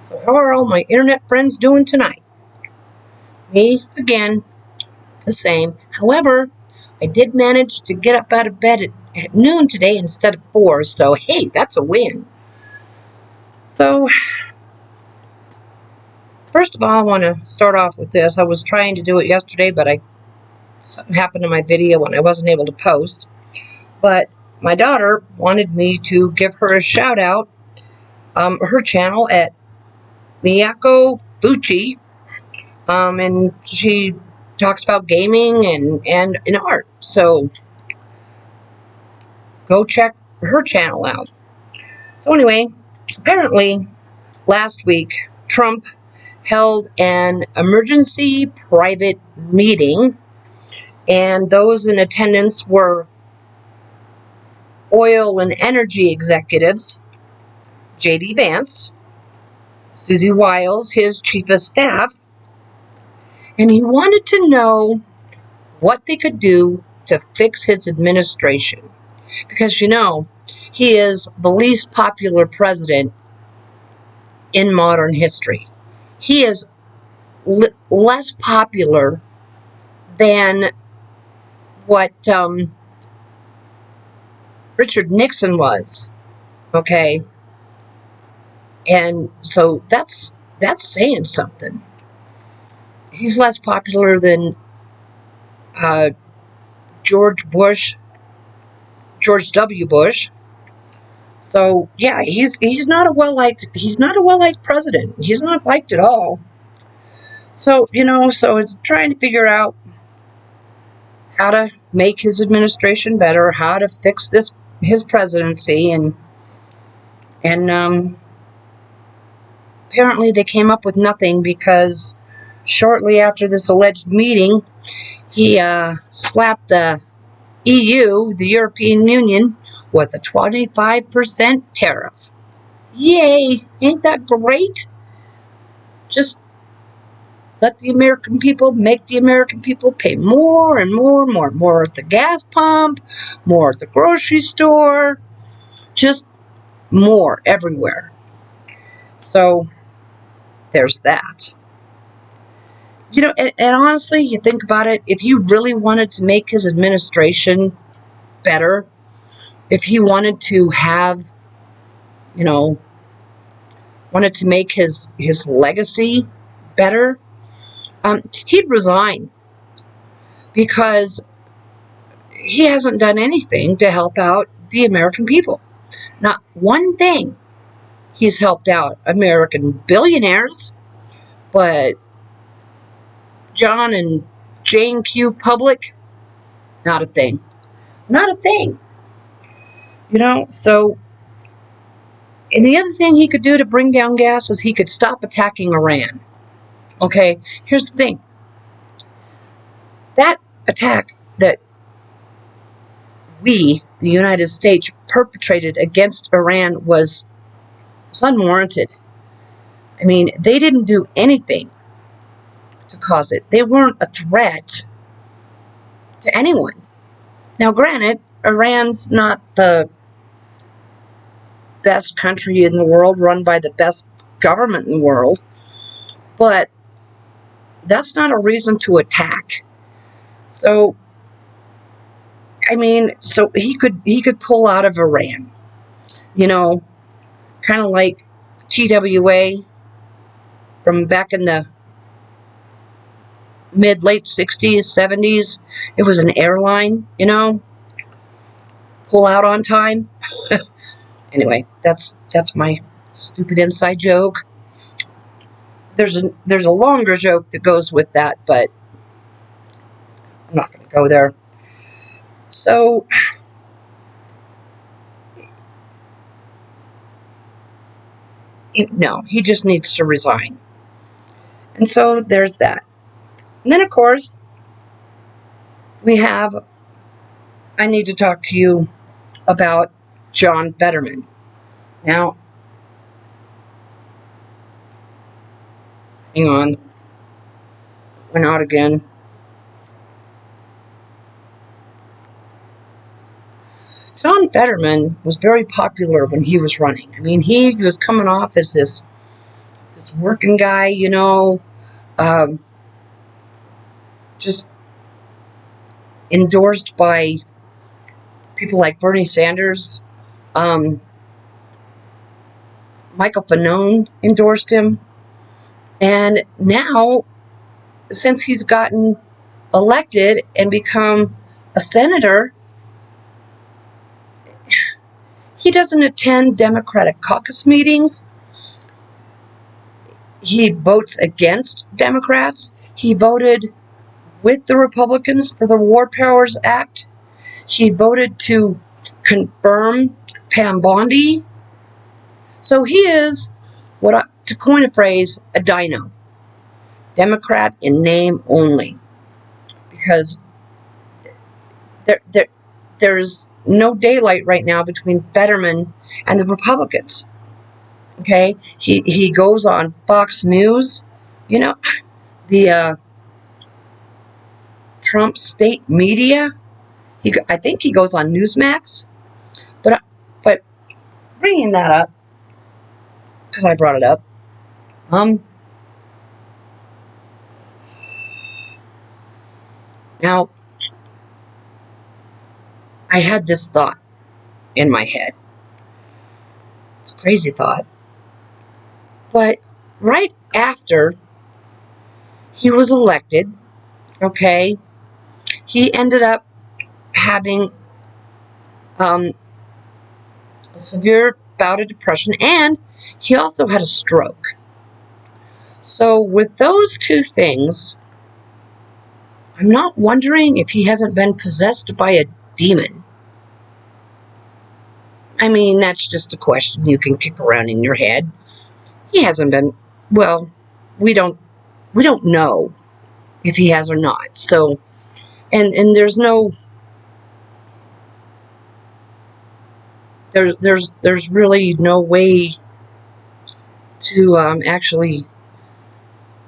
So how are all my internet friends doing tonight? Me, again, the same. However, I did manage to get up out of bed at noon today instead of 4, so hey, that's a win. So, first of all, I want to start off with this. I was trying to do it yesterday, but something happened to my video and I wasn't able to post. But my daughter wanted me to give her a shout out, her channel at Miyako Fuchi, and she talks about gaming and art. So go check her channel out. So anyway, apparently last week Trump held an emergency private meeting, and those in attendance were oil and energy executives, J.D. Vance, Susie Wiles, his chief of staff, and he wanted to know what they could do to fix his administration. Because, he is the least popular president in modern history. He is less popular than what Richard Nixon was, okay? And so that's saying something. He's less popular than George W. Bush. So yeah, he's not a well-liked president. He's not liked at all. So so it's trying to figure out how to make his administration better, how to fix his presidency, and apparently they came up with nothing, because shortly after this alleged meeting, he slapped the EU, the European Union, with a 25% tariff. Yay! Ain't that great? Just let the American people, make the American people pay more and more and more. More at the gas pump, more at the grocery store, just more everywhere. So there's that. And honestly, you think about it, if you really wanted to make his administration better, if he wanted to have, wanted to make his legacy better, he'd resign, because he hasn't done anything to help out the American people. Not one thing. He's helped out American billionaires, but John and Jane Q. Public, not a thing. Not a thing. So, and the other thing he could do to bring down gas is he could stop attacking Iran. Okay, here's the thing. That attack that the United States, perpetrated against Iran was unwarranted. I mean, they didn't do anything to cause it. They weren't a threat to anyone. Now, granted, Iran's not the best country in the world, run by the best government in the world, but that's not a reason to attack. So, I mean, so he could pull out of Iran, kind of like TWA from back in the late 60s, 70s. It was an airline, pull out on time. Anyway, that's my stupid inside joke. There's a longer joke that goes with that, but I'm not going to go there. So, no, he just needs to resign. And so there's that. And then, of course, I need to talk to you about John Fetterman. Now, hang on. Went out again. John Fetterman was very popular when he was running. I mean, he was coming off as this this working guy, just endorsed by people like Bernie Sanders. Michael Fanone endorsed him. And now, since he's gotten elected and become a senator, he doesn't attend Democratic caucus meetings. He votes against Democrats. He voted with the Republicans for the War Powers Act. He voted to confirm Pam Bondi. So he is, to coin a phrase, a dino. Democrat in name only. Because there's no daylight right now between Fetterman and the Republicans. Okay? He goes on Fox News, the Trump state media. I think he goes on Newsmax. But bringing that up, because I brought it up, now, I had this thought in my head. It's a crazy thought. But right after he was elected, okay, he ended up having a severe bout of depression, and he also had a stroke. So with those two things, I'm not wondering if he hasn't been possessed by a demon. I mean, that's just a question you can kick around in your head. He hasn't been, well, we don't know if he has or not. So, and there's really no way to actually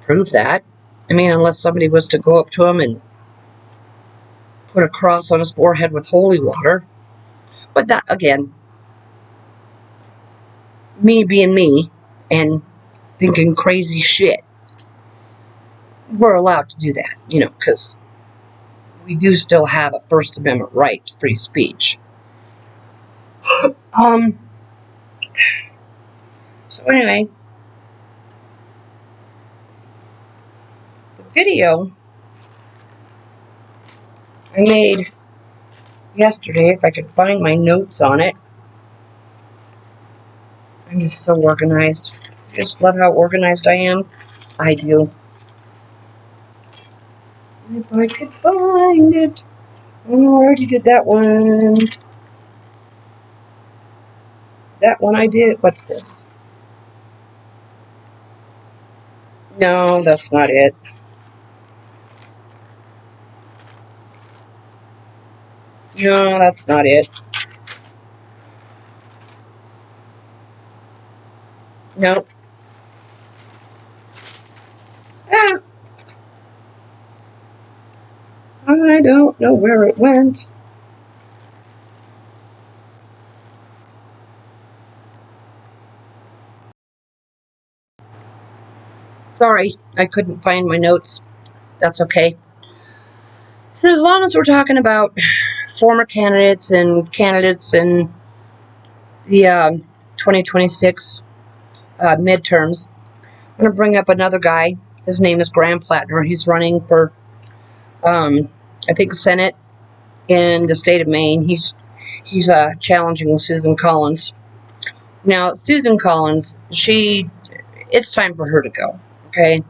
prove that. I mean, unless somebody was to go up to him and put a cross on his forehead with holy water. But that, again, me being me and thinking crazy shit, we're allowed to do that, because we do still have a First Amendment right to free speech. So anyway, the video I made yesterday, if I could find my notes on it. I'm just so organized. I just love how organized I am. I do. If I could find it. Oh, I already did that one. That one I did. What's this? No, that's not it. No, that's not it. Nope. Ah, I don't know where it went. Sorry, I couldn't find my notes. That's okay. And as long as we're talking about former candidates and the 2026 midterms, I'm going to bring up another guy. His name is Graham Plattner. He's running for, I think, Senate in the state of Maine. He's challenging Susan Collins. Now, Susan Collins, it's time for her to go. Okay,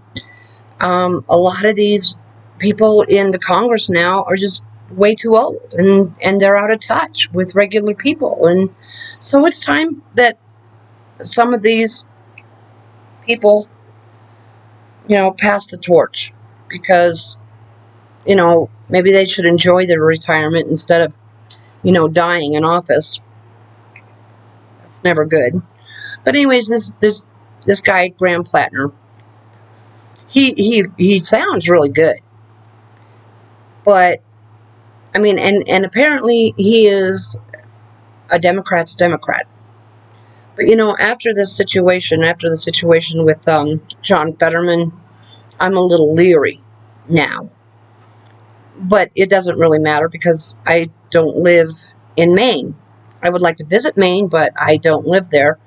a lot of these people in the Congress now are just way too old, and they're out of touch with regular people, and so it's time that some of these people, pass the torch, because maybe they should enjoy their retirement instead of dying in office. That's never good. But anyways, this guy Graham Plattner, he sounds really good, but I mean, and apparently he is a Democrat's Democrat. But you know, after the situation with John Fetterman, I'm a little leery now. But it doesn't really matter because I don't live in Maine. I would like to visit Maine, but I don't live there.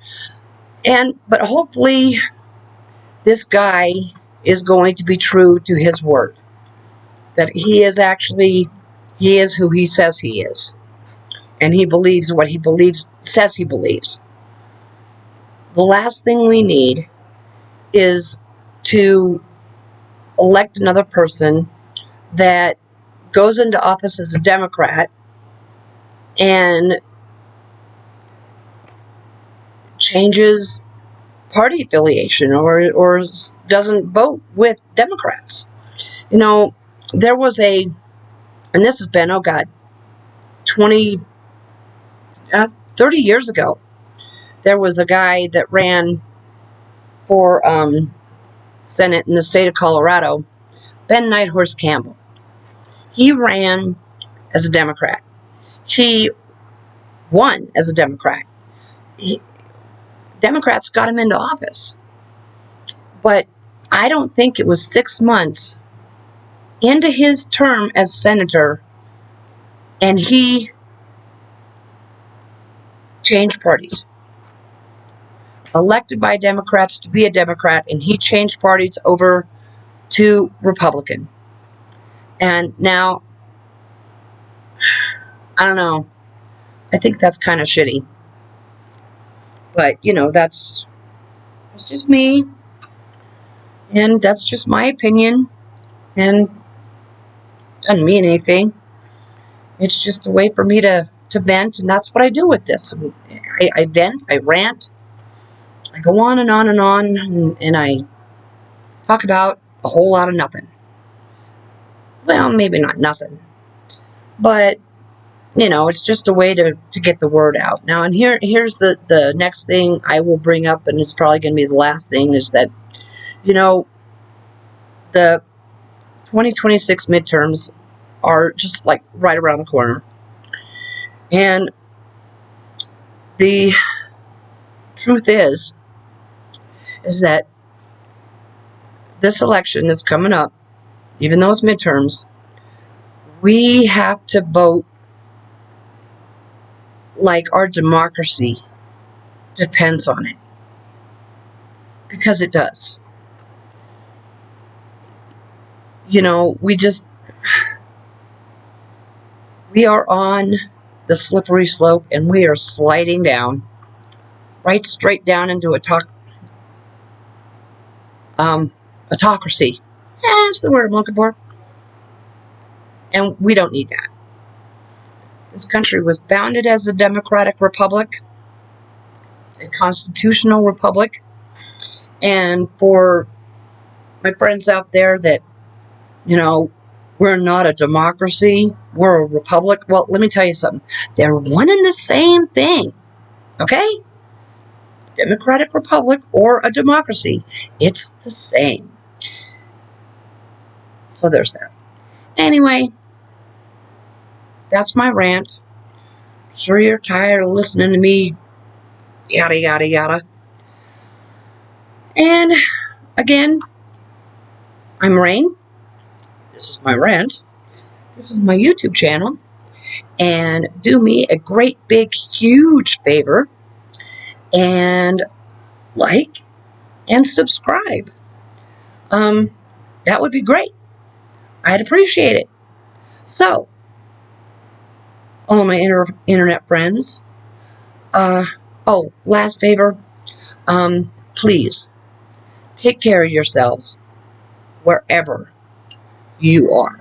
But hopefully this guy is going to be true to his word. That he is who he says he is. And he believes what he says he believes. The last thing we need is to elect another person that goes into office as a Democrat and changes party affiliation or doesn't vote with Democrats. You know, there was and this has been, 30 years ago, there was a guy that ran for Senate in the state of Colorado, Ben Nighthorse Campbell. He ran as a Democrat. He won as a Democrat. Democrats got him into office. But I don't think it was 6 months into his term as senator and he changed parties. Elected by Democrats to be a Democrat, and he changed parties over to Republican. And now, I don't know. I think that's kind of shitty. But, you know, that's just me. And that's just my opinion. And doesn't mean anything. It's just a way for me to vent. And that's what I do with this. I vent. I rant. I go on and on and on. And I talk about a whole lot of nothing. Well, maybe not nothing. But, you know, it's just a way to get the word out. Now, and here's the next thing I will bring up, and it's probably going to be the last thing, is that, you know, the 2026 midterms are just like right around the corner. And the truth is that this election is coming up, even though it's midterms, we have to vote like our democracy depends on it. Because it does. You know, we are on the slippery slope and we are sliding down, right straight down into autocracy. That's the word I'm looking for. And we don't need that. This country was founded as a democratic republic, a constitutional republic. And for my friends out there that, you know, we're not a democracy, we're a republic. Well, let me tell you something. They're one and the same thing. Okay? Democratic republic or a democracy. It's the same. So there's that. Anyway, that's my rant. I'm sure you're tired of listening to me yada, yada, yada. And again, I'm Rain. This is my rant. This is my YouTube channel. And do me a great, big, huge favor and like and subscribe. That would be great. I'd appreciate it. So, all my internet friends, last favor, please take care of yourselves wherever you are.